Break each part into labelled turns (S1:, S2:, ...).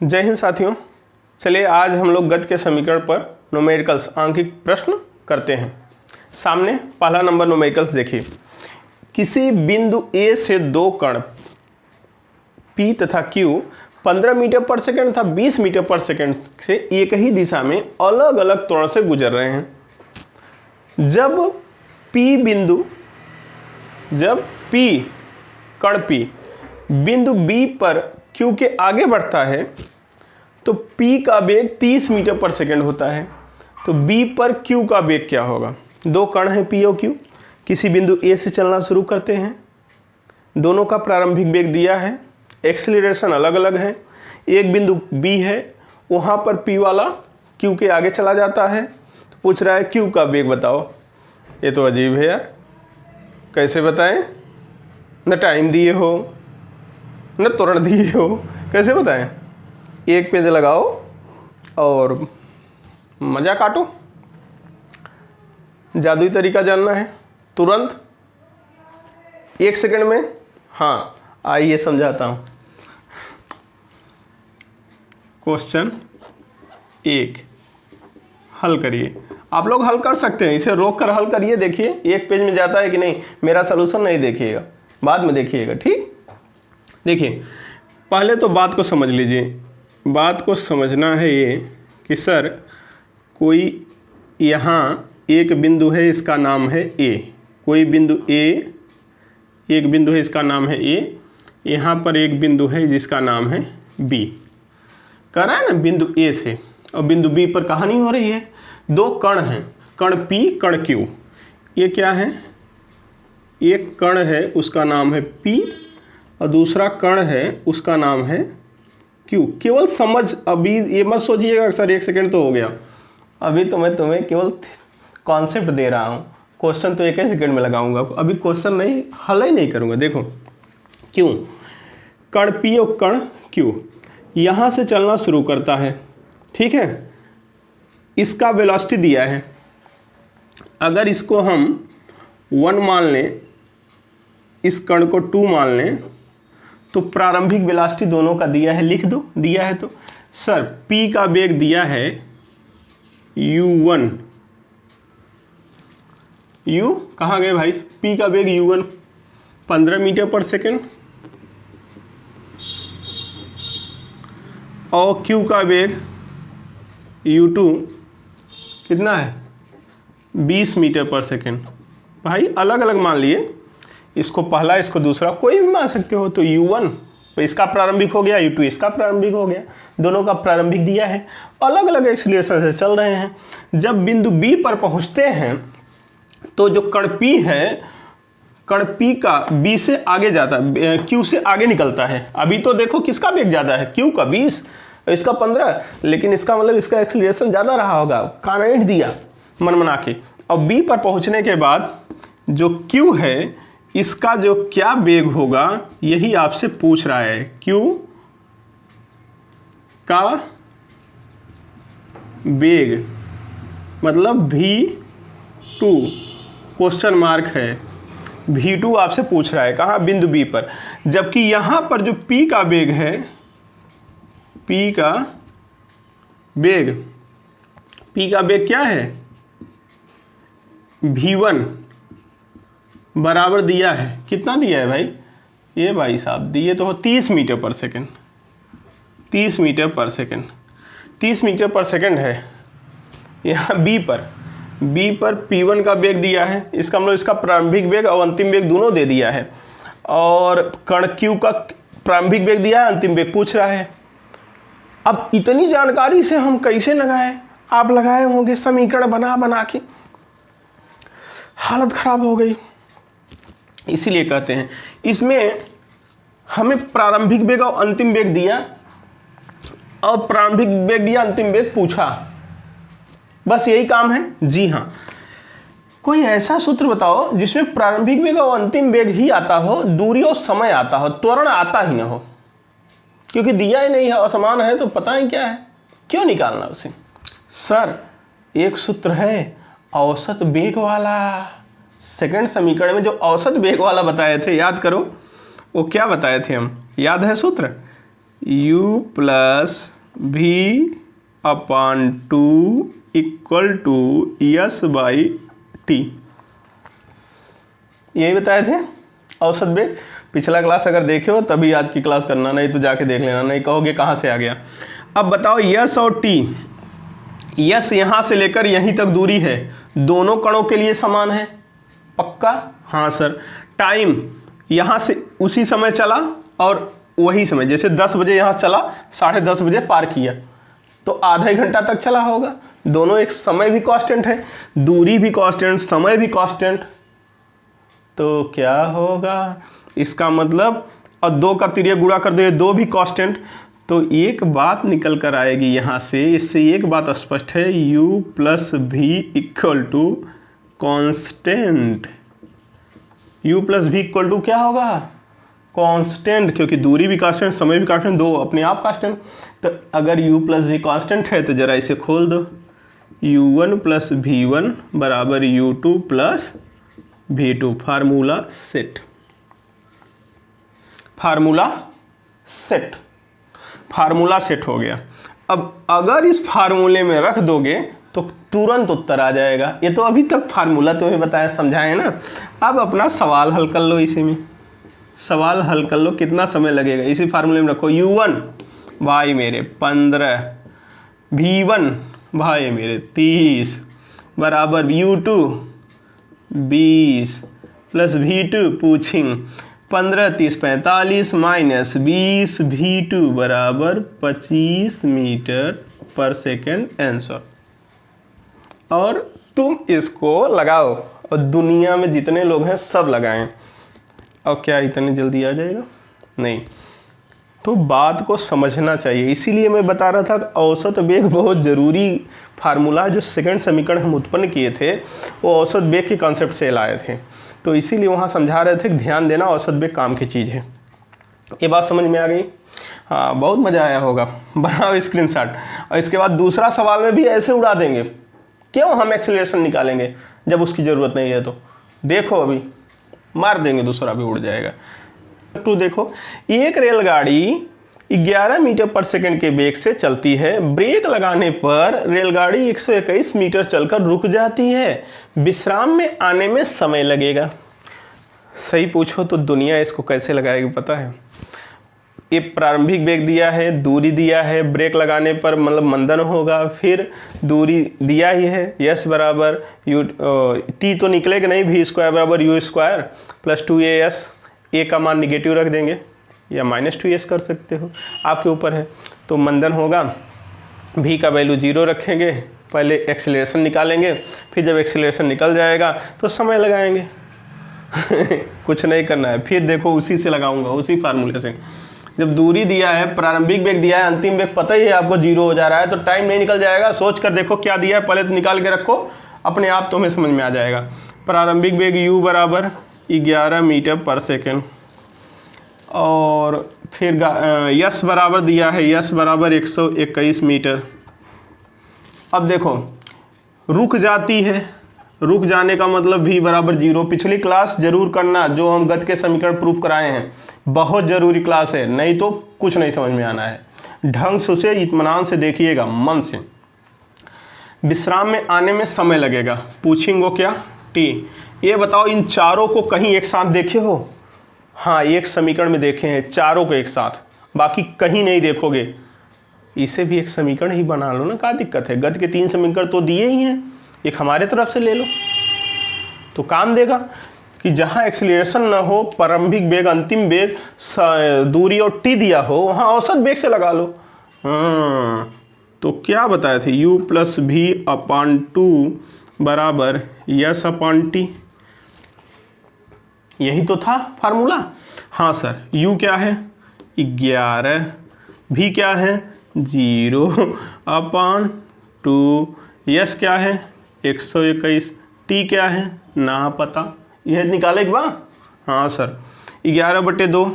S1: जय हिंद साथियों। चलिए आज हम लोग गति के समीकरण पर न्यूमेरिकल्स आंकिक प्रश्न करते हैं। सामने पहला नंबर न्यूमेरिकल्स देखिए। किसी बिंदु A से दो कण P तथा Q 15 मीटर पर सेकंड तथा 20 मीटर पर सेकंड से एक ही दिशा में अलग अलग त्वरण से गुजर रहे हैं। जब P कण P बिंदु B पर Q के आगे बढ़ता है तो P का वेग 30 मीटर पर सेकंड होता है। तो B पर Q का वेग क्या होगा? दो कण हैं P और Q, किसी बिंदु A से चलना शुरू करते हैं। दोनों का प्रारंभिक वेग दिया है, एक्सीलरेशन अलग अलग है। एक बिंदु B है, वहाँ पर P वाला Q के आगे चला जाता है। तो पूछ रहा है Q का वेग बताओ। ये तो अजीब है यार, कैसे बताएं? न टाइम दिए हो न त्वरण दिए हो, कैसे बताएं? एक पेज लगाओ और मजा काटो। जादुई तरीका जानना है तुरंत 1 सेकंड में? हाँ आइए समझाता हूँ। क्वेश्चन 1 हल करिए। आप लोग हल कर सकते हैं, इसे रोक कर हल करिए। देखिए एक पेज में जाता है कि नहीं। मेरा सलूशन नहीं देखिएगा, बाद में देखिएगा, ठीक? देखिए पहले तो बात को समझ लीजिए। बात को समझना है ये कि सर कोई यहाँ एक बिंदु है, इसका नाम है A। कोई बिंदु A, एक बिंदु है, इसका नाम है A। यहाँ पर एक बिंदु है जिसका नाम है B। कह रहा है ना बिंदु A से, और बिंदु B पर कहानी हो रही है। दो कण हैं, कण P कण Q। ये क्या है? एक कण है उसका नाम है P और दूसरा कण है उसका नाम है Q। केवल समझ, अभी ये मत सोचिएगा सर 1 सेकंड तो हो गया। अभी तो मैं तुम्हें केवल कॉन्सेप्ट दे रहा हूँ, क्वेश्चन तो 1 सेकंड में लगाऊंगा। अभी क्वेश्चन नहीं, हल ही नहीं करूँगा। देखो क्यों, कण P और कण Q यहाँ से चलना शुरू करता है, ठीक है। इसका वेलोसिटी दिया है। अगर इसको हम 1 मान लें, इस कण को 2 मान लें, तो प्रारंभिक वेलोसिटी दोनों का दिया है, लिख दो। दिया है तो सर P का वेग दिया है u1। u कहाँ गए भाई? P का वेग u1 15 मीटर पर सेकेंड और Q का वेग u2 कितना है? 20 मीटर पर सेकेंड। भाई अलग अलग मान लिए, इसको पहला इसको दूसरा, कोई भी मान सकते हो। तो u1 तो इसका प्रारंभिक हो गया, u2 इसका प्रारंभिक हो गया। दोनों का प्रारंभिक दिया है, अलग अलग एक्सीलरेशन से चल रहे हैं। जब बिंदु B पर पहुंचते हैं तो जो कण P है, कण P का B से आगे जाता है, Q से आगे निकलता है। अभी तो देखो किसका वेग ज़्यादा है? Q का 20, इसका 15, लेकिन इसका मतलब इसका एक्सीलरेशन ज़्यादा रहा होगा, कांस्टेंट दिया मनमना के। और B पर पहुंचने के बाद जो Q है, इसका जो क्या वेग होगा यही आपसे पूछ रहा है। Q का वेग मतलब V2 क्वेश्चन मार्क है। V2 आपसे पूछ रहा है कहाँ? बिंदु B पर। जबकि यहाँ पर जो P का वेग है, P का वेग क्या है? V1 बराबर दिया है, कितना दिया है भाई? ये भाई साहब दिए तो हो 30 मीटर पर सेकंड। 30 मीटर पर सेकंड, 30 मीटर पर सेकंड है। यहाँ B पर P1 का वेग दिया है, इसका मतलब इसका प्रारंभिक वेग और अंतिम वेग दोनों दे दिया है। और कण Q का प्रारंभिक वेग दिया है, अंतिम वेग पूछ रहा है। अब इतनी जानकारी से हम कैसे लगाएं? आप लगाए होंगे समीकरण बना बना के, हालत खराब हो गई। इसीलिए कहते हैं इसमें हमें प्रारंभिक वेग और अंतिम वेग दिया, और प्रारंभिक वेग दिया, अंतिम वेग पूछा, बस यही काम है। जी हाँ, कोई ऐसा सूत्र बताओ जिसमें प्रारंभिक वेग और अंतिम वेग ही आता हो, दूरी और समय आता हो, त्वरण आता ही ना हो। क्योंकि दिया ही नहीं है, असमान है, तो पता ही क्या है, क्यों निकालना उसे? सर एक सूत्र है औसत वेग वाला। सेकंड समीकरण में जो औसत वेग वाला बताए थे, याद करो वो क्या बताए थे हम? याद है सूत्र? u plus v upon 2 equal to s by t. यही बताए थे औसत वेग। पिछला क्लास अगर देखे हो तभी आज की क्लास करना, नहीं तो जाके देख लेना, नहीं कहोगे कहाँ से आ गया। अब बताओ यस और टी, यस यहाँ से लेकर यहीं तक दूरी है, दोनों कणों के लिए समान है, पक्का? हाँ सर। टाइम यहाँ से उसी समय चला और वही समय, जैसे 10 बजे यहाँ चला, 10:30 बजे पार किया, तो आधा ही घंटा तक चला होगा। दोनों एक समय भी कांस्टेंट है, दूरी भी कांस्टेंट, समय भी कांस्टेंट, तो क्या होगा इसका मतलब, और 2 का तिर्यक गुणा कर दो, ये 2 भी कांस्टेंट, तो एक बात निकल कर आएगी यहाँ से, इससे एक बात स्पष्ट है, u plus v equal to constant. u plus v equal to क्या होगा? कांस्टेंट, क्योंकि दूरी भी कांस्टेंट, समय भी कांस्टेंट, 2 अपने आप कांस्टेंट। तो अगर u प्लस भी कांस्टेंट है तो जरा इसे खोल दो, u1 प्लस v1 बराबर u2 plus v2। Formula set, formula set, formula set हो गया। अब अगर इस फार्मूले में रख दोगे तो तुरंत उत्तर आ जाएगा। ये तो अभी तक फार्मूला तुम्हें बताया समझाए ना। अब अपना सवाल हल कर लो, इसी में सवाल हल कर लो, कितना समय लगेगा। इसी फार्मूले में रखो, u1 भाई मेरे 15, v1 भाई मेरे 30 बराबर u2 20 plus v2 पूछिंग 15 30 45 minus 20 v2 बराबर 25 मीटर पर सेकेंड आंसर। और तुम इसको लगाओ और दुनिया में जितने लोग हैं सब लगाएं। और क्या इतनी जल्दी आ जाएगा? नहीं, तो बात को समझना चाहिए। इसीलिए मैं बता रहा था कि औसत वेग बहुत ज़रूरी फार्मूला, जो सेकंड समीकरण हम उत्पन्न किए थे वो औसत वेग के कॉन्सेप्ट से लाए थे, तो इसीलिए वहाँ समझा रहे थे कि ध्यान देना, औसत वेग काम की चीज़ है। ये बात समझ में आ गई? हाँ, बहुत मज़ा आया होगा। बनाओ स्क्रीनशॉट। और इसके बाद दूसरा सवाल में भी ऐसे उड़ा देंगे। क्यों हम एक्सीलरेशन निकालेंगे जब उसकी ज़रूरत नहीं है? तो देखो अभी मार देंगे, दूसरा भी उड़ जाएगा। तो देखो, एक रेलगाड़ी 11 मीटर पर सेकंड के वेग से चलती है, ब्रेक लगाने पर रेलगाड़ी 121 मीटर चलकर रुक जाती है, विश्राम में आने में समय लगेगा। सही पूछो तो दुनिया इसको कैसे लगाएगी पता है? ये प्रारंभिक वेग दिया है, दूरी दिया है, ब्रेक लगाने पर मतलब मंदन होगा, फिर दूरी दिया ही है, यस बराबर यू टी तो निकलेगा नहीं, v स्क्वायर बराबर u स्क्वायर प्लस 2as, ए का मान निगेटिव रख देंगे या -2s कर सकते हो, आपके ऊपर है। तो मंदन होगा, v का वैल्यू 0 रखेंगे, पहले एक्सीलरेशन निकालेंगे, फिर जब एक्सीलरेशन निकल जाएगा तो समय लगाएंगे। कुछ नहीं करना है, फिर देखो उसी से लगाऊंगा, उसी फार्मूले से। जब दूरी दिया है, प्रारंभिक वेग दिया है, अंतिम वेग पता ही है आपको 0 हो जा रहा है, तो टाइम नहीं निकल जाएगा। सोच कर देखो क्या दिया है, पहले तो निकाल के रखो, अपने आप तुम्हें समझ में आ जाएगा। प्रारंभिक वेग u बराबर 11 मीटर पर सेकेंड, और फिर यस बराबर दिया है, यस बराबर 121 मीटर। अब देखो रुक जाती है, रुक जाने का मतलब v बराबर 0। पिछली क्लास जरूर करना, जो हम गति के समीकरण प्रूफ कराए हैं, बहुत ज़रूरी क्लास है, नहीं तो कुछ नहीं समझ में आना है। ढंग से उसे इत्मीनान से देखिएगा, मन से। विश्राम में आने में समय लगेगा, पूछेंगे क्या? टी। ये बताओ इन चारों को कहीं एक साथ देखे हो? हाँ, एक समीकरण में देखे हैं चारों को एक साथ, बाकी कहीं नहीं देखोगे। इसे भी एक समीकरण ही बना लो ना, क्या दिक्कत है? गति के 3 समीकरण तो दिए ही हैं, एक हमारे तरफ से ले लो तो काम देगा। कि जहाँ एक्सीलरेशन ना हो, प्रारंभिक वेग, अंतिम वेग, दूरी और टी दिया हो, वहाँ औसत वेग से लगा लो। हाँ, तो क्या बताए थे? u प्लस भी अपॉन 2 बराबर यस अपॉन टी, यही तो था फार्मूला। हाँ सर, u क्या है? 11, भी क्या है? 0 अपॉन 2, यस क्या है? 121, टी क्या है? ना पता, यह निकाले के बाद। हाँ सर, 11/2,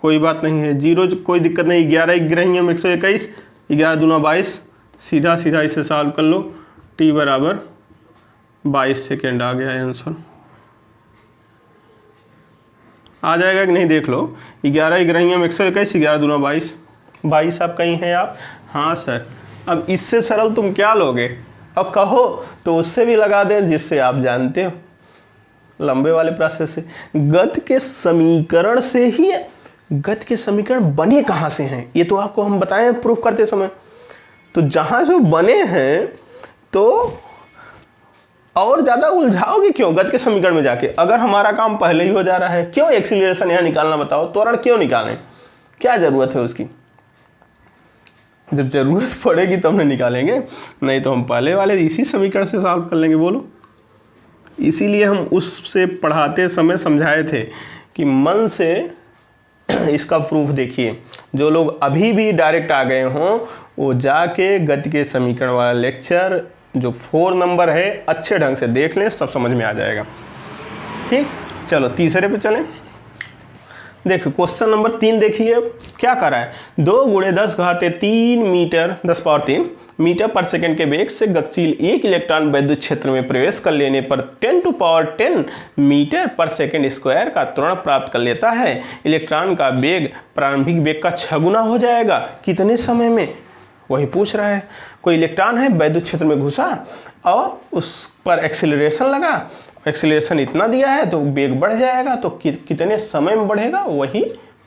S1: कोई बात नहीं है, 0 कोई दिक्कत नहीं, 11 ग्रहणीयम 121, 11 दूना 22, सीधा सीधा इसे सॉल्व कर लो, टी बराबर 22 सेकेंड आ गया आंसर। आ जाएगा कि नहीं देख लो, 11 ग्रहणीयम 121, 11 दूना 22, भाई साहब कहीं हैं आप? हाँ सर। अब इससे सरल तुम क्या लोगे? अब कहो तो उससे भी लगा दें जिससे आप जानते हो, लंबे वाले प्रोसेस से। गति के समीकरण से ही, गति के समीकरण बने कहाँ से हैं ये तो आपको हम बताएं प्रूफ करते समय। तो जहां से बने हैं तो और ज्यादा उलझाओगे क्यों गति के समीकरण में जाके? अगर हमारा काम पहले ही हो जा रहा है, क्यों एक्सीलरेशन यहाँ निकालना? बताओ, त्वरण क्यों निकालें? क्या जरूरत है उसकी? जब जरूरत पड़ेगी तो हमने निकालेंगे, नहीं तो हम पहले वाले इसी समीकरण से सॉल्व कर लेंगे। बोलो, इसीलिए हम उससे पढ़ाते समय समझाए थे कि मन से इसका प्रूफ देखिए। जो लोग अभी भी डायरेक्ट आ गए हों वो जाके गति के समीकरण वाला लेक्चर जो 4 नंबर है अच्छे ढंग से देख लें, सब समझ में आ जाएगा। ठीक, चलो तीसरे पे चलें। देखो क्वेश्चन नंबर 3 देखिए क्या कर रहा है। 2 × 10⁻³ मीटर 10⁻³ मीटर पर सेकंड के वेग से गतिशील एक इलेक्ट्रॉन विद्युत क्षेत्र में प्रवेश कर लेने पर 10⁻10 मीटर पर सेकंड स्क्वायर का त्वरण प्राप्त कर लेता है। इलेक्ट्रॉन का वेग प्रारंभिक वेग का 6 गुना हो जाएगा। कितने समय में? वही पूछ रहा है। कोई इलेक्ट्रॉन है विद्युत क्षेत्र में घुसा और उस पर एक्सीलरेशन लगा, एक्सीलरेशन इतना दिया है तो वेग बढ़ जाएगा, तो कितने समय में बढ़ेगा वही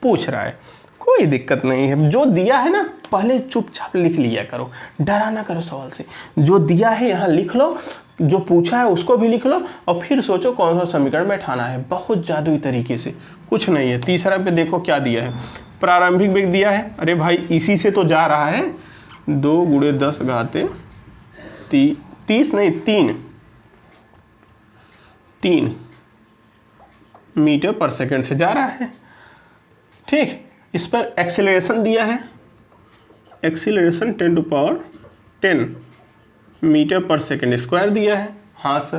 S1: पूछ रहा है। कोई दिक्कत नहीं है, जो दिया है ना पहले चुपचाप लिख लिया करो, डरा ना करो सवाल से। जो दिया है यहाँ लिख लो, जो पूछा है उसको भी लिख लो और फिर सोचो कौन सा समीकरण बैठाना है, बहुत जादुई तरीके से। कुछ नहीं है। तीसरा पे देखो क्या दिया है, प्रारंभिक वेग दिया है। अरे भाई इसी से तो जा रहा है, 2 × 10⁻³ मीटर पर सेकंड से जा रहा है। ठीक, इस पर एक्सीलरेशन दिया है, एक्सीलरेशन 10⁻10 मीटर पर सेकंड स्क्वायर दिया है। हाँ सर,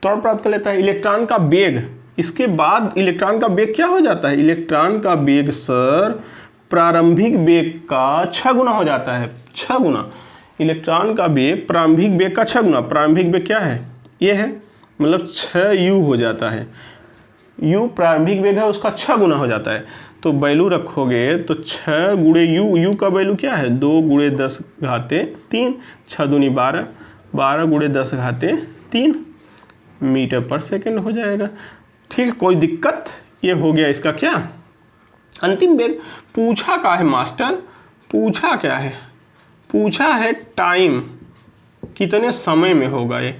S1: त्वरण प्राप्त कर लेता है। इलेक्ट्रॉन का वेग, इसके बाद इलेक्ट्रॉन का वेग क्या हो जाता है? इलेक्ट्रॉन का वेग सर प्रारंभिक वेग का 6 गुना हो जाता है। 6 गुना इलेक्ट्रॉन का वेग प्रारंभिक वेग का 6 गुना। प्रारंभिक वेग क्या है? ये है, मतलब 6u हो जाता है। u प्रारंभिक वेग है, उसका 6 गुना हो जाता है। तो वैल्यू रखोगे तो 6 × u का वैल्यू क्या है? 2 × 10⁻³ 6 दूनी 12, 12 × 10⁻³ मीटर पर सेकंड हो जाएगा। ठीक है, कोई दिक्कत? ये हो गया इसका क्या अंतिम वेग। पूछा क्या है मास्टर? पूछा क्या है? पूछा है टाइम, कितने समय में होगा ये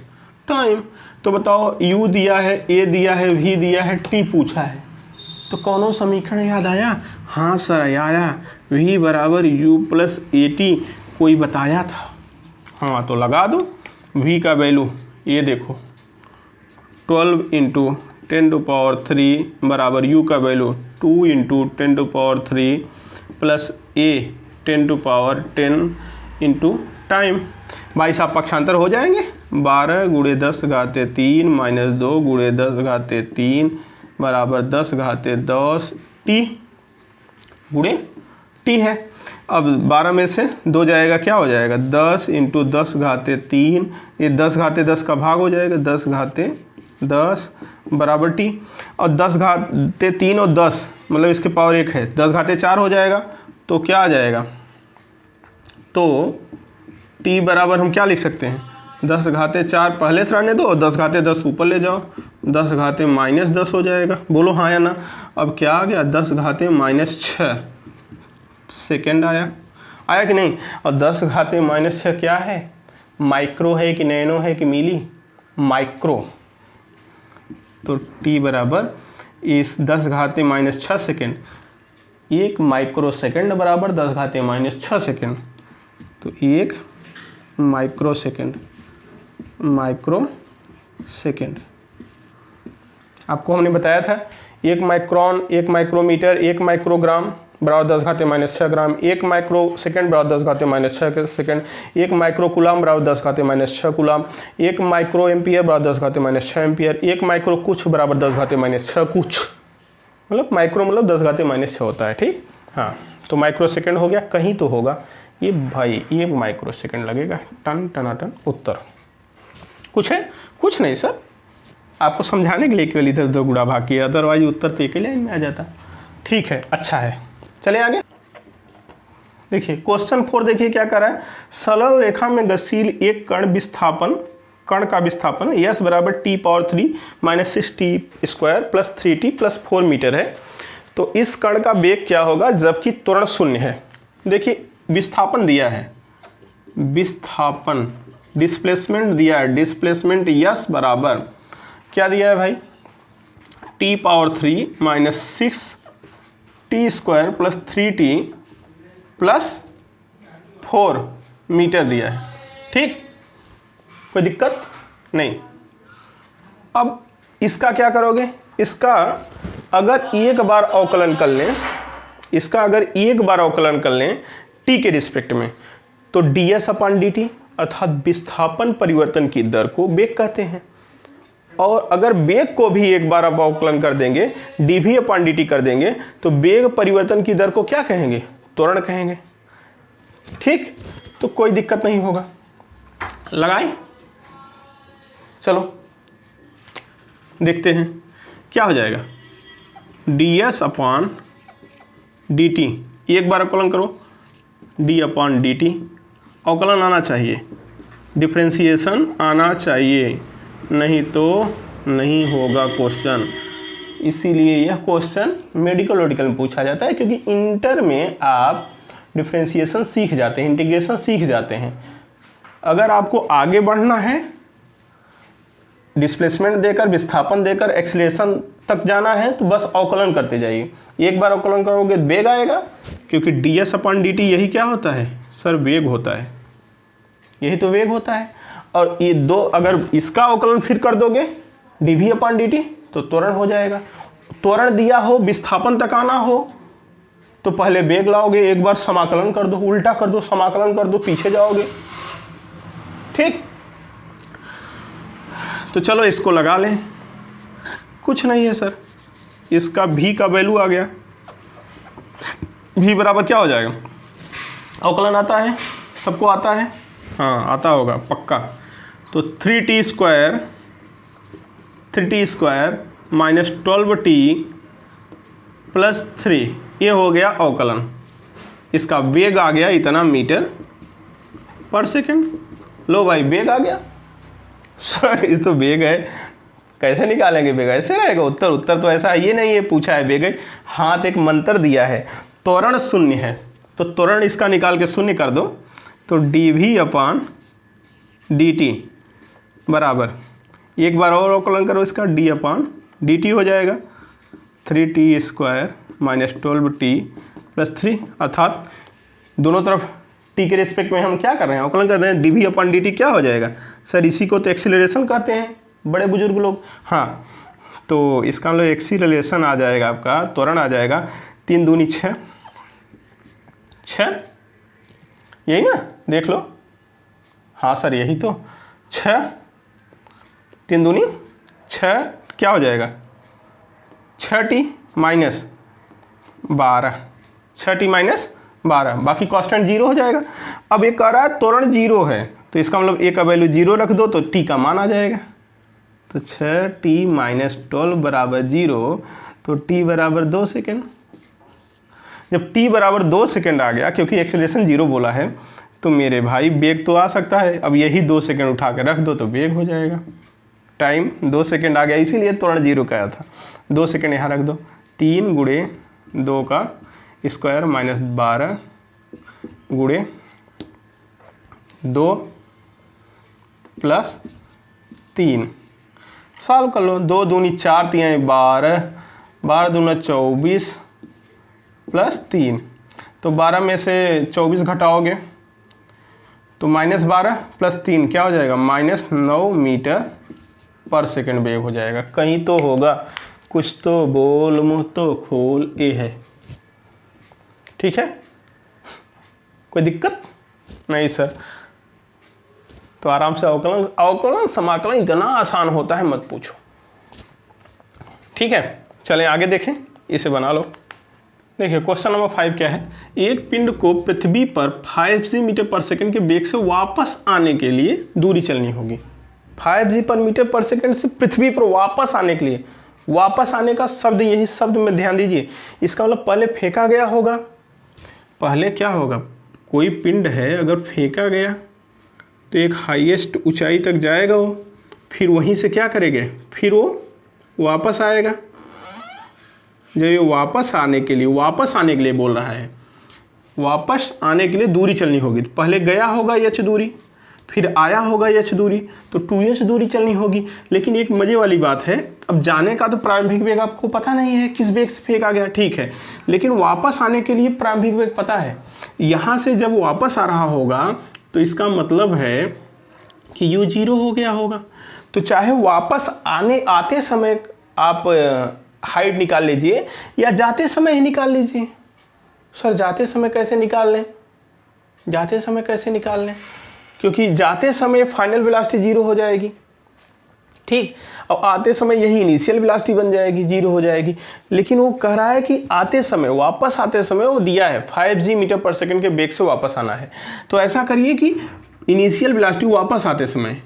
S1: टाइम। तो बताओ, u दिया है, a दिया है, v दिया है, t पूछा है, तो कौन समीकरण याद आया? हाँ सर आया, v बराबर u + at कोई बताया था। हाँ तो लगा दो। v का वैल्यू ये देखो 12 × 10⁻³ बराबर u का वैल्यू 2 × 10⁻³ प्लस a 10⁻10 × टाइम। भाई साहब पक्षांतर हो जाएंगे। 12 × 10⁻³ माइनस 2 × 10⁻³ बराबर 10⁻10 t गुणे t है। अब 12 में से 2 जाएगा, क्या हो जाएगा? 10 × 10⁻³ ये 10⁻10 का भाग हो जाएगा, 10⁻10 बराबर t। और 10⁻³ और 10 मतलब इसके पावर 1 है, 10⁻4 हो जाएगा। तो क्या आ जाएगा? तो t बराबर हम क्या लिख सकते हैं? 10⁻4 पहले से रहने दो और 10⁻10 ऊपर ले जाओ, 10⁻−10 हो जाएगा। बोलो हाँ या ना। अब क्या आ गया? 10⁻−6 सेकेंड आया कि नहीं? और 10⁻−6 क्या है? माइक्रो है कि नैनो है कि मिली? माइक्रो। तो t बराबर इस 10⁻−6 सेकेंड, 1 माइक्रो सेकेंड बराबर 10⁻−6 सेकेंड। तो 1 माइक्रो सेकेंड आपको हमने बताया था। 1 माइक्रोन, 1 माइक्रोमीटर, 1 माइक्रोग्राम बराबर 10⁻6 ग्राम, 1 माइक्रो सेकेंड बराबर 10⁻6 सेकेंड, 1 माइक्रो कूलाम बराबर 10⁻6 कूलाम, 1 माइक्रो एम्पियर बराबर 10⁻6 एम्पियर, 1 माइक्रो कुछ बराबर 10⁻6 कुछ, मतलब माइक्रो मतलब 10⁻6 होता है। ठीक, हाँ तो माइक्रो सेकेंड हो गया, कहीं तो होगा ये भाई, ये माइक्रो सेकेंड लगेगा। टन टनाटन उत्तर। कुछ है? कुछ नहीं सर, आपको समझाने के लिए केवल इधर उधर गुड़ा भाग किया, अदरवाइज उत्तर तो एक ही लाइन में आ जाता। ठीक है, अच्छा है, चले आगे। देखिए क्वेश्चन 4 देखिए क्या कर रहा है, सरल रेखा में गतिशील एक कण का विस्थापन यस बराबर t power 3 minus 6t² plus 3t plus 4 metre है। तो इस कण का वेग क्या होगा जबकि त्वरण शून्य है। देखिए विस्थापन दिया है, विस्थापन डिस्प्लेसमेंट दिया है, डिस्प्लेसमेंट यस बराबर क्या दिया है भाई, t power 3 minus 6t² plus 3t plus 4 metre दिया है। ठीक, कोई दिक्कत नहीं। अब इसका क्या करोगे, इसका अगर एक बार अवकलन कर लें, इसका अगर एक बार अवकलन कर लें टी के रिस्पेक्ट में, तो ds/dt अर्थात विस्थापन परिवर्तन की दर को वेग कहते हैं। और अगर वेग को भी एक बार आप अवकलन कर देंगे, dv/dt कर देंगे, तो वेग परिवर्तन की दर को क्या कहेंगे, त्वरण कहेंगे। ठीक, तो कोई दिक्कत नहीं होगा। लगाएं, चलो देखते हैं क्या हो जाएगा। ds/dt एक बार अवकलन करो, d/dt अवकलन आना चाहिए, डिफरेंशिएशन आना चाहिए, नहीं तो नहीं होगा क्वेश्चन। इसीलिए यह क्वेश्चन मेडिकल लॉजिकल में पूछा जाता है, क्योंकि इंटर में आप डिफरेंशिएशन सीख जाते हैं, इंटीग्रेशन सीख जाते हैं। अगर आपको आगे बढ़ना है, डिस्प्लेसमेंट देकर, विस्थापन देकर एक्सीलरेशन तक जाना है, तो बस अवकलन करते जाइए। एक बार अवकलन करोगे वेग आएगा, क्योंकि ds/dt यही क्या होता है सर, वेग होता है, यही तो वेग होता है। और ये दो अगर इसका अवकलन फिर कर दोगे dv/dt तो त्वरण हो जाएगा। त्वरण दिया हो, विस्थापन तक आना हो, तो पहले वेग लाओगे, एक बार समाकलन कर दो, उल्टा कर दो, समाकलन कर दो, पीछे जाओगे। ठीक, तो चलो इसको लगा लें। कुछ नहीं है सर, इसका v का वैल्यू आ गया, v बराबर क्या हो जाएगा, अवकलन आता है, सबको आता है, हाँ आता होगा पक्का। तो 3t² माइनस 12t प्लस 3, ये हो गया अवकलन। इसका वेग आ गया इतना मीटर पर सेकेंड। लो भाई वेग आ गया। सर ये तो वेग है, कैसे निकालेंगे वेग, ऐसे रहेगा उत्तर, उत्तर तो ऐसा ये नहीं है, पूछा है वेग है, हाथ एक मंत्र दिया है, त्वरण शून्य है, तो त्वरण इसका निकाल के शून्य कर दो, तो dv/dt बराबर, एक बार और अवकलन करो इसका, d/dt हो जाएगा 3t² माइनस 12t प्लस 3, अर्थात दोनों तरफ t के रिस्पेक्ट में हम क्या कर रहे हैं, अवकलन करते हैं, dv/dt क्या हो जाएगा सर, इसी को तो एक्सीलरेशन कहते हैं बड़े बुजुर्ग लोग। हाँ, तो इसका मतलब एक्सीलरेशन आ जाएगा आपका, त्वरण आ जाएगा 3 दूनी 6, यही ना, देख लो, हाँ सर यही तो, 6 3 दूनी 6, क्या हो जाएगा 6t माइनस 12, 6t माइनस 12, बाकी कांस्टेंट 0 हो जाएगा। अब ये कह रहा है त्वरण 0 है, तो इसका मतलब a का वैल्यू 0 रख दो तो t का मान आ जाएगा। तो 6t माइनस 12 बराबर 0, तो t बराबर 2 सेकेंड। जब t बराबर 2 सेकेंड आ गया, क्योंकि एक्सेलरेशन 0 बोला है, तो मेरे भाई वेग तो आ सकता है। अब यही 2 सेकेंड उठा के रख दो तो वेग हो जाएगा। टाइम 2 सेकेंड आ गया, इसीलिए त्वरण 0 का आया था। 2 सेकेंड यहाँ रख दो, 3 गुणे 2 का स्क्वायर माइनस 12 गुणे 2 प्लस 3, सॉल्व कर लो। 2 दूनी 4, 3 12, 12 दूना 24 प्लस 3, तो 12 में से 24 घटाओगे तो माइनस 12 प्लस 3 क्या हो जाएगा, माइनस 9 मीटर पर सेकेंड वेग हो जाएगा। कहीं तो होगा, कुछ तो बोल मुँह तो खोल, ए है। ठीक है, कोई दिक्कत नहीं सर। तो आराम से अवकलन समाकलन इतना आसान होता है मत पूछो। ठीक है, चलें आगे देखें, इसे बना लो। देखिए क्वेश्चन नंबर 5 क्या है, एक पिंड को पृथ्वी पर 5g मीटर पर सेकंड के वेग से वापस आने के लिए दूरी चलनी होगी। 5g पर मीटर पर सेकंड से पृथ्वी पर वापस आने के लिए, वापस आने का शब्द, यही शब्द में ध्यान दीजिए। इसका मतलब पहले फेंका गया होगा, पहले क्या होगा, कोई पिंड है अगर फेंका गया तो एक हाईएस्ट ऊंचाई तक जाएगा वो, फिर वहीं से क्या करेंगे, फिर वो वापस आएगा। जब ये वापस आने के लिए बोल रहा है, वापस आने के लिए दूरी चलनी होगी। तो पहले गया होगा h दूरी, फिर आया होगा h दूरी, तो 2h दूरी चलनी होगी। लेकिन एक मज़े वाली बात है, अब जाने का तो प्रारंभिक वेग आपको पता नहीं है किस वेग से फेंका गया, ठीक है, लेकिन वापस आने के लिए प्रारंभिक वेग पता है। यहाँ से जब वापस आ रहा होगा तो इसका मतलब है कि u 0 हो गया होगा। तो चाहे वापस आते समय आप हाइट निकाल लीजिए या जाते समय ही निकाल लीजिए। सर जाते समय कैसे निकाल लें, क्योंकि जाते समय फाइनल वेलोसिटी 0 हो जाएगी, ठीक, और आते समय यही इनिशियल वेलोसिटी बन जाएगी, 0 हो जाएगी। लेकिन वो कह रहा है कि वापस आते समय वो दिया है 5g मीटर पर सेकंड के वेग से वापस आना है। तो ऐसा करिए कि इनिशियल वेलोसिटी वापस आते समय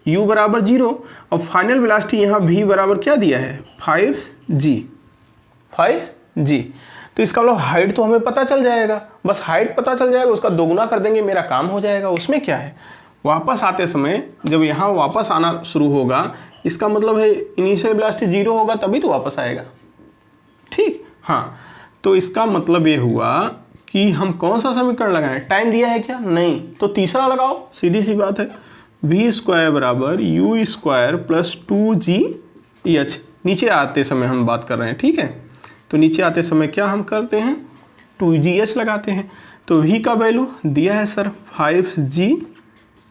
S1: u बराबर 0 और फाइनल वेलोसिटी यहाँ v बराबर क्या दिया है, 5g। तो इसका मतलब हाइट तो हमें पता चल जाएगा, बस हाइट पता चल जाएगा, उसका दोगुना कर देंगे, मेरा काम हो जाएगा। उसमें क्या है, वापस आते समय जब यहाँ वापस आना शुरू होगा, इसका मतलब है इनिशियल वेलोसिटी 0 होगा तभी तो वापस आएगा, ठीक। हाँ, तो इसका मतलब ये हुआ कि हम कौन सा समीकरण लगाएं, टाइम दिया है क्या, नहीं, तो तीसरा लगाओ, सीधी सी बात है। v² बराबर u² प्लस 2gh। नीचे आते समय हम बात कर रहे हैं, ठीक है। तो नीचे आते समय क्या हम करते हैं, 2gh लगाते हैं। तो v का वैल्यू दिया है सर 5g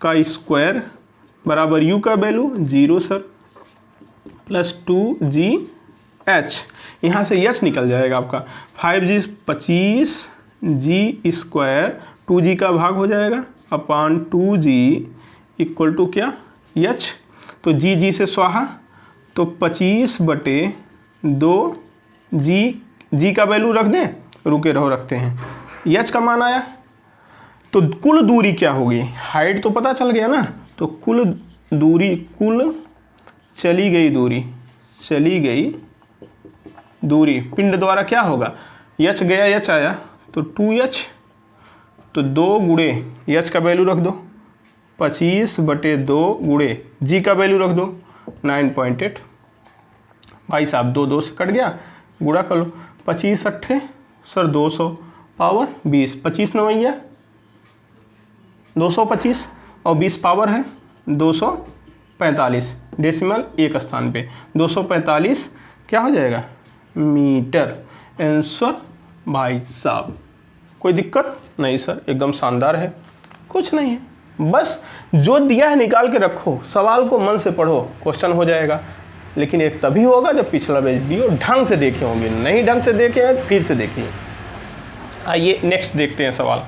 S1: का स्क्वायर बराबर u का वैल्यू 0 सर प्लस 2gh। यहाँ से h निकल जाएगा आपका, 5g 25g स्क्वायर, 2g का भाग हो जाएगा अपॉन 2g इक्वल टू क्या, h। तो g से स्वाहा, तो 25/2 g का वैल्यू रख दें, रुके रहो रखते हैं, h का मान आया। तो कुल दूरी क्या होगी, हाइट तो पता चल गया ना, तो कुल चली गई दूरी पिंड द्वारा क्या होगा, h गया h आया, तो 2h, तो 2 गुणे h का वैल्यू रख दो 25/2 गुणे g का वैल्यू रख दो 9.8। भाई साहब 2 से कट गया, गुणा कर लो, 25 अट्ठे सर 200 पावर 20, 25 9 225 और 20 पावर है 245, डेसिमल एक स्थान पे 245 क्या हो जाएगा, मीटर। आंसर भाई साहब, कोई दिक्कत नहीं सर, एकदम शानदार है, कुछ नहीं है, बस जो दिया है निकाल के रखो, सवाल को मन से पढ़ो, क्वेश्चन हो जाएगा। लेकिन एक तभी होगा जब पिछला वीडियो ढंग से देखे होंगे, नहीं ढंग से देखे हैं फिर से देखिए। आइए नेक्स्ट देखते हैं सवाल।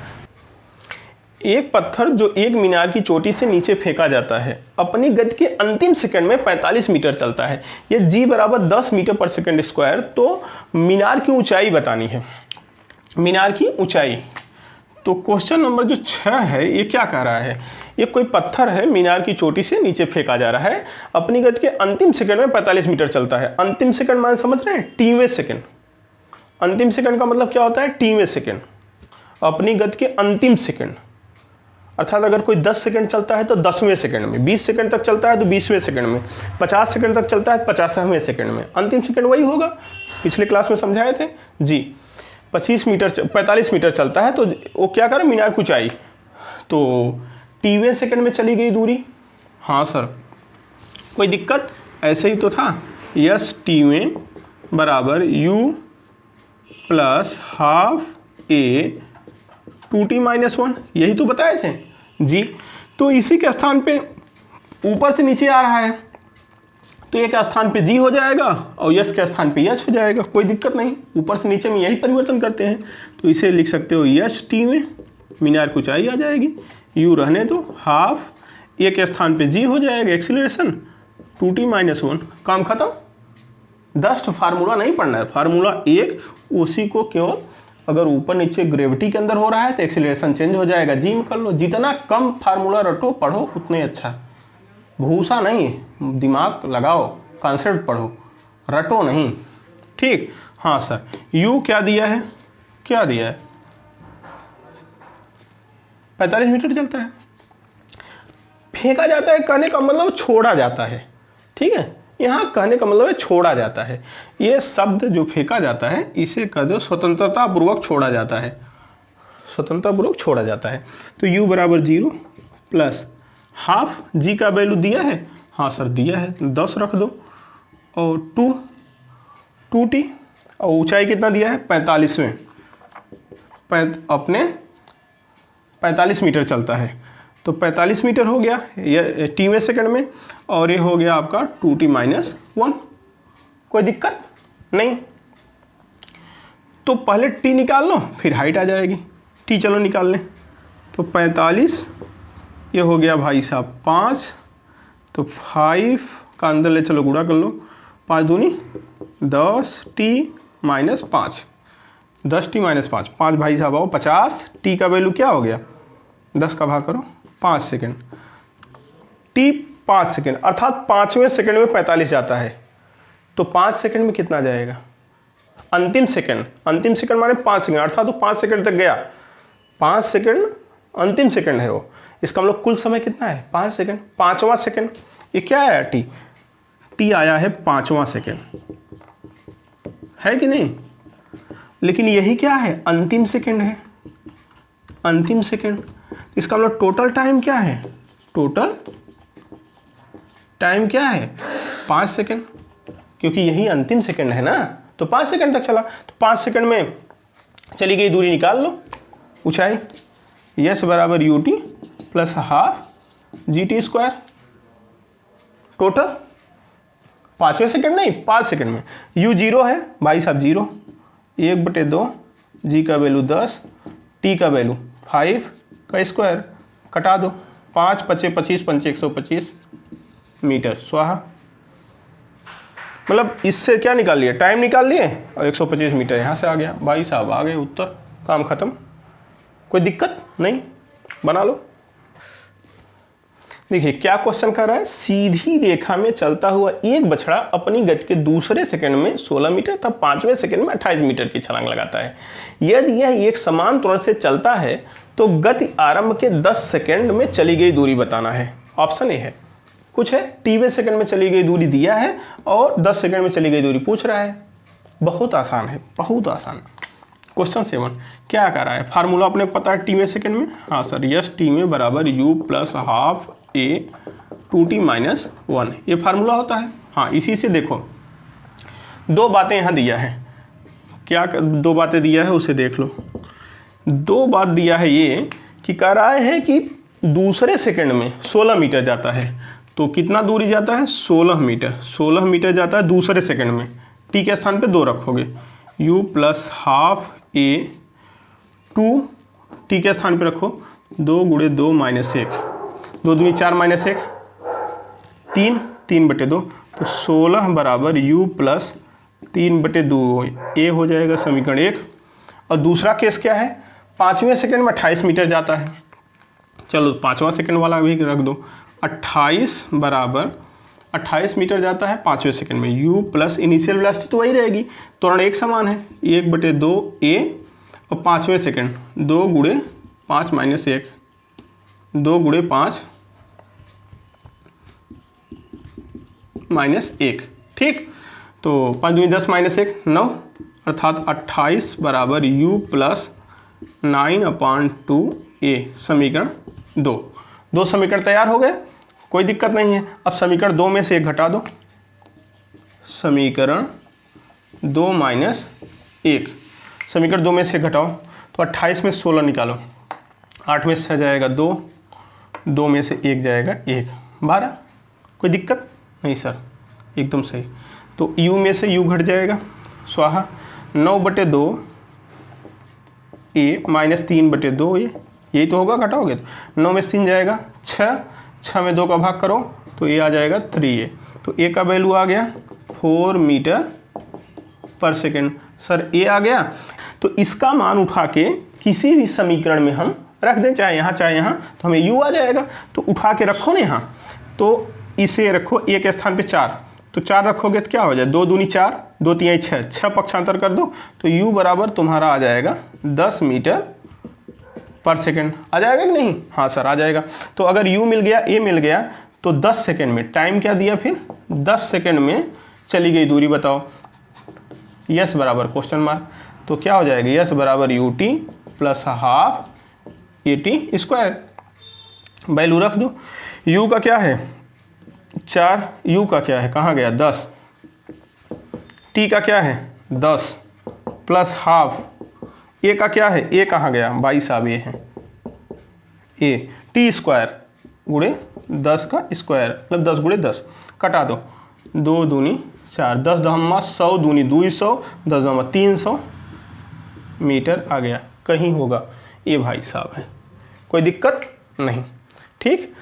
S1: एक पत्थर जो एक मीनार की चोटी से नीचे फेंका जाता है अपनी गति के अंतिम सेकंड में 45 मीटर चलता है, ये g बराबर 10 मीटर पर सेकंड स्क्वायर। तो मीनार की ऊंचाई बतानी है, मीनार की ऊंचाई। तो क्वेश्चन नंबर जो 6 है ये क्या कह रहा है, ये कोई पत्थर है मीनार की चोटी से नीचे फेंका जा रहा है, अपनी गति के अंतिम सेकंड में 45 मीटर चलता है। अंतिम सेकंड मान समझ रहे हैं, टीवें सेकंड। अंतिम सेकंड का मतलब क्या होता है, टीवें सेकंड, अपनी गति के अंतिम सेकंड। अर्थात अगर कोई 10 सेकंड चलता है तो 10वें सेकंड में, 20 सेकंड तक चलता है तो 20वें सेकंड में, 50 सेकंड तक चलता है 50वें सेकंड में। अंतिम सेकंड वही होगा, पिछले क्लास में समझाए थे जी। 45 मीटर चलता है तो वो क्या करे, मीनार की ऊंचाई। तो टीवें सेकंड में चली गई दूरी, हाँ सर कोई दिक्कत, ऐसे ही तो था। यस टीवें बराबर u plus half a 2t-1, यही तो बताए थे जी। तो इसी के स्थान पे ऊपर से नीचे आ रहा है, तो एक स्थान पे g हो जाएगा और यस के स्थान पे h हो जाएगा, कोई दिक्कत नहीं, ऊपर से नीचे में यही परिवर्तन करते हैं। तो इसे लिख सकते हो यस टी में, मीनार की ऊंचाई आ जाएगी, u रहने दो, हाफ ए के स्थान पे g हो जाएगा, एक्सीलरेशन 2t-1, काम खत्म। जस्ट फार्मूला नहीं पढ़ना है, फार्मूला एक उसी को केवल अगर ऊपर नीचे ग्रेविटी के अंदर हो रहा है तो एक्सीलरेशन चेंज हो जाएगा, जी में कर लो। जितना कम फार्मूला रटो पढ़ो उतने अच्छा, भूसा नहीं, दिमाग लगाओ, कॉन्सेप्ट पढ़ो, रटो नहीं, ठीक। हाँ सर, u क्या दिया है, क्या दिया है, 45 मीटर चलता है। फेंका जाता है कहने का मतलब छोड़ा जाता है, ठीक है, यहाँ कहने का मतलब है छोड़ा जाता है। ये शब्द जो फेंका जाता है इसे कह दो स्वतंत्रता पूर्वक छोड़ा जाता है, स्वतंत्रता पूर्वक छोड़ा जाता है। तो u बराबर 0 प्लस हाफ g का वैल्यू दिया है, हाँ सर दिया है, 10 रख दो, और 2t, और ऊंचाई कितना दिया है 45वें, अपने 45 मीटर चलता है, तो 45 मीटर हो गया ये टीवें सेकंड में, और ये हो गया आपका 2t - 1। कोई दिक्कत नहीं। तो पहले t निकाल लो फिर हाइट आ जाएगी। t चलो निकाल लें, तो 45 ये हो गया भाई साहब 5, तो 5 का अंदर ले चलो गुणा कर लो, 5 दूनी 10t - 5, 10t - 5, 5 भाई साहब आओ 50, t का वैल्यू क्या हो गया 10 का भाग करो 5 सेकेंड, t 5 सेकेंड, अर्थात 5वें सेकेंड में 45 जाता है, तो 5 सेकेंड में कितना जाएगा अंतिम सेकेंड, अंतिम सेकेंड माने 5 सेकेंड, अर्थात तो 5 सेकेंड तक गया, 5 सेकेंड अंतिम सेकेंड है वो, इसका मतलब कुल समय कितना है 5 सेकेंड, 5वां सेकेंड। ये क्या आया t आया है 5वां सेकेंड, है कि नहीं, लेकिन यही क्या है अंतिम सेकेंड है, अंतिम सेकेंड, इसका मतलब टोटल टाइम क्या है, टोटल टाइम क्या है 5 सेकेंड, क्योंकि यही अंतिम सेकेंड है ना, तो 5 सेकेंड तक चला, तो 5 सेकेंड में चली गई दूरी निकाल लो, ऊंचाई यस बराबर ut plus half gt², total 5वें सेकेंड नहीं 5 सेकेंड में, u 0 है भाई साहब 0, 1/2 g का वैल्यू 10, t का वैल्यू 5 का स्क्वायर, कटा दो 5 × 5 = 25, 5 × 125 मीटर, स्वाहा। मतलब इससे क्या निकाल लिया, टाइम निकाल लिए और 125 मीटर यहाँ से आ गया, भाई साहब आ गए उत्तर, काम खत्म, कोई दिक्कत नहीं, बना लो। देखिए क्या क्वेश्चन कर रहा है, सीधी रेखा में चलता हुआ एक बछड़ा अपनी गति के दूसरे सेकंड में 16 मीटर तब 5वें सेकंड में 28 मीटर की छलांग लगाता है। यदि यह एक समान त्वरण से चलता है तो गति आरंभ के 10 सेकंड में चली गई दूरी बताना है। ऑप्शन ए है, कुछ है टीवें सेकंड में चली गई दूरी दिया है और 10 सेकंड में चली गई दूरी पूछ रहा है। बहुत आसान है, बहुत आसान। क्वेश्चन 7 क्या कर रहा है, फार्मूला अपने पता है टीवें सेकंड में, हाँ सर यस टीवें बराबर u plus half a 2t - 1, ये फार्मूला होता है। हाँ इसी से देखो दो बातें यहाँ दिया है, क्या दो बातें दिया है उसे देख लो। दो बात दिया है ये कि कह रहा है कि दूसरे सेकंड में 16 मीटर जाता है, तो कितना दूरी जाता है 16 मीटर, 16 मीटर जाता है दूसरे सेकंड में, t के स्थान पे 2 रखोगे, u plus half a 2 t के स्थान पे रखो 2 × 2 - 1, 2 दूनी 4 - 1 3, 3/2, तो 16 बराबर u प्लस 3/2 ए हो जाएगा समीकरण 1। और दूसरा केस क्या है, 5वें सेकंड में 28 मीटर जाता है, चलो 5वां सेकंड वाला भी रख दो, 28 बराबर 28 मीटर जाता है 5वें सेकंड में, u प्लस इनिशियल वेलोसिटी तो वही रहेगी, त्वरण एक समान है 1/2 a, और 5वें सेकंड 2 × 5 - 1, 2 × 5 - 1, ठीक, तो 5 दूनी 10 - 1 9, अर्थात 28 बराबर u प्लस 9/2 a, समीकरण 2। दो समीकरण तैयार हो गए, कोई दिक्कत नहीं है। अब समीकरण 2 में से एक घटा दो, समीकरण 2 - 1, समीकरण 2 में से घटाओ तो 28 में 16 निकालो, 8 में से जाएगा 2, 2 में से 1 जाएगा 1, 12, कोई दिक्कत नहीं सर, एकदम सही। तो u में से u घट जाएगा, स्वाहा, 9/2 a - 3/2 ये, यही तो होगा, घटाओगे तो 9 में से 3 जाएगा 6, 6 में 2 का भाग करो तो ये आ जाएगा 3a, तो a का वैल्यू आ गया 4 मीटर पर सेकेंड। सर a आ गया, तो इसका मान उठा के किसी भी समीकरण में हम रख दें, चाहे यहाँ, तो हमें u आ जाएगा। तो उठा के रखो ना यहाँ, तो इसे रखो a के स्थान पे 4, तो 4 रखोगे तो क्या हो जाए, 2 दूनी 4, 2 3 6, 6 पक्षांतर कर दो, तो u बराबर तुम्हारा आ जाएगा 10 मीटर पर सेकेंड आ जाएगा कि नहीं? हाँ सर आ जाएगा। तो अगर u मिल गया, a मिल गया, तो 10 सेकेंड में, टाइम क्या दिया फिर, 10 सेकेंड में चली गई दूरी, बताओ। यस बराबर क्वेश्चन मार्क, तो क्या हो जाएगा, यस बराबर U T plus half A T square. Value रख दो। u का क्या है 4, u का क्या है, कहाँ गया 10, t का क्या है 10 प्लस हाफ, a का क्या है, a कहाँ गया भाई साहब, ये है a, टी स्क्वायर गुणे 10 का स्क्वायर, मतलब 10 गुणे 10, कटा दो, 2 दूनी 4, 10 दहम्मा 100 दूनी 200, 10 दहम्मा 300 मीटर आ गया। कहीं होगा, ये भाई साहब है, कोई दिक्कत नहीं। ठीक,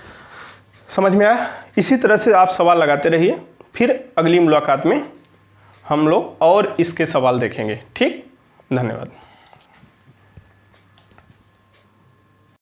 S1: समझ में आया? इसी तरह से आप सवाल लगाते रहिए, फिर अगली मुलाकात में हम लोग और इसके सवाल देखेंगे। ठीक, धन्यवाद।